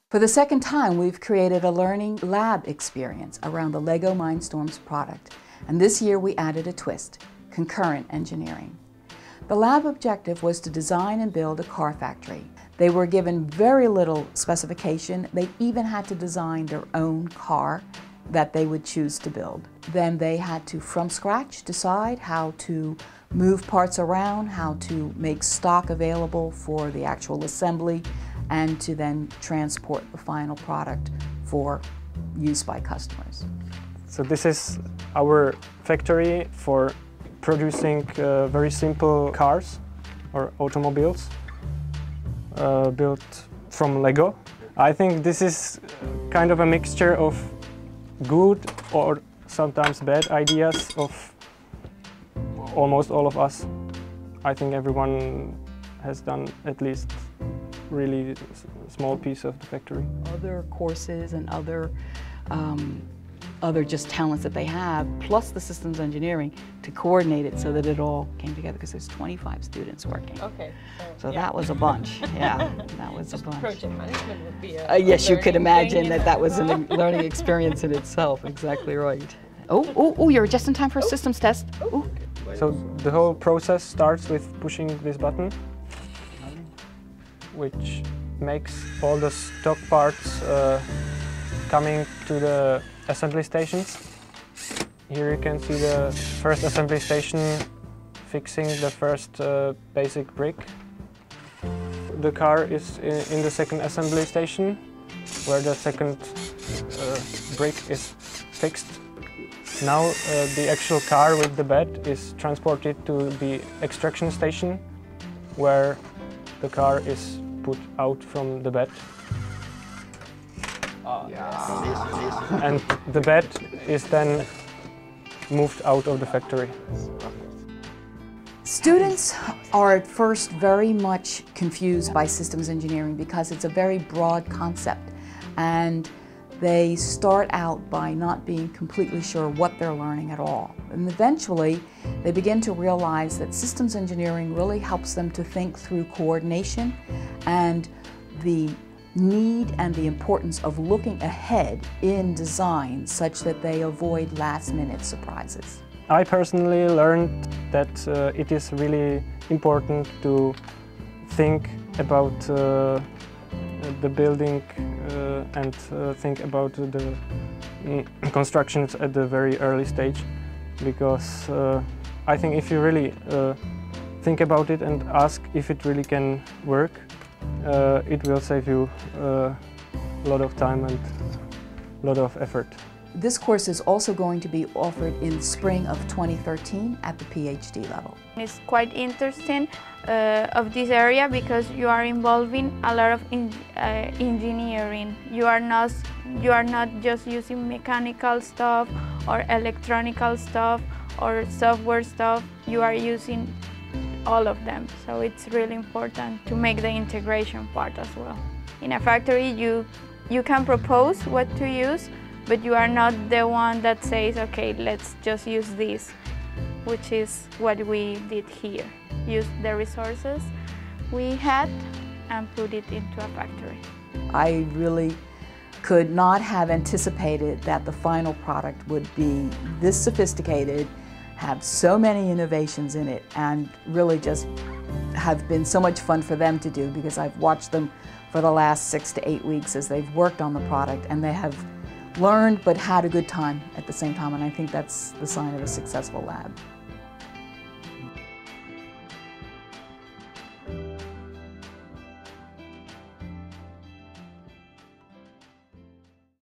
For the second time, we've created a learning lab experience around the LEGO Mindstorms product, and this year we added a twist: concurrent engineering. The lab objective was to design and build a car factory. They were given very little specification. They even had to design their own car that they would choose to build. Then they had to, from scratch, decide how to move parts around, how to make stock available for the actual assembly, and to then transport the final product for use by customers. So this is our factory for producing very simple cars or automobiles built from Lego. I think this is kind of a mixture of good or sometimes bad ideas of almost all of us. I think everyone has done at least really small piece of the factory. Other courses and other just talents that they have, plus the systems engineering, to coordinate it so that it all came together, because there's 25 students working. Okay. So yeah. That was a bunch. Yeah, that was a bunch. Project management would be yes, you could imagine that was a learning experience in itself. Exactly right. Oh, you're just in time for a systems test. Ooh. So the whole process starts with pushing this button, which makes all the stock parts coming to the assembly stations. Here you can see the first assembly station fixing the first basic brick. The car is in the second assembly station, where the second brick is fixed. Now the actual car with the bed is transported to the extraction station, where the car is put out from the bed. Yeah. And the bed is then moved out of the factory. Students are at first very much confused by systems engineering because it's a very broad concept, and they start out by not being completely sure what they're learning at all. And eventually they begin to realize that systems engineering really helps them to think through coordination and the need and the importance of looking ahead in design such that they avoid last-minute surprises. I personally learned that it is really important to think about the building and think about the constructions at the very early stage, because I think if you really think about it and ask if it really can work, it will save you a lot of time and a lot of effort. This course is also going to be offered in spring of 2013 at the PhD level. It's quite interesting of this area because you are involving a lot of engineering. You are not just using mechanical stuff or electronical stuff or software stuff. You are using all of them. So it's really important to make the integration part as well. In a factory, you can propose what to use, but you are not the one that says, okay, let's just use this, which is what we did here. Use the resources we had and put it into a factory. I really could not have anticipated that the final product would be this sophisticated, have so many innovations in it, and really just have been so much fun for them to do, because I've watched them for the last 6 to 8 weeks as they've worked on the product, and they have learned but had a good time at the same time, and I think that's the sign of a successful lab.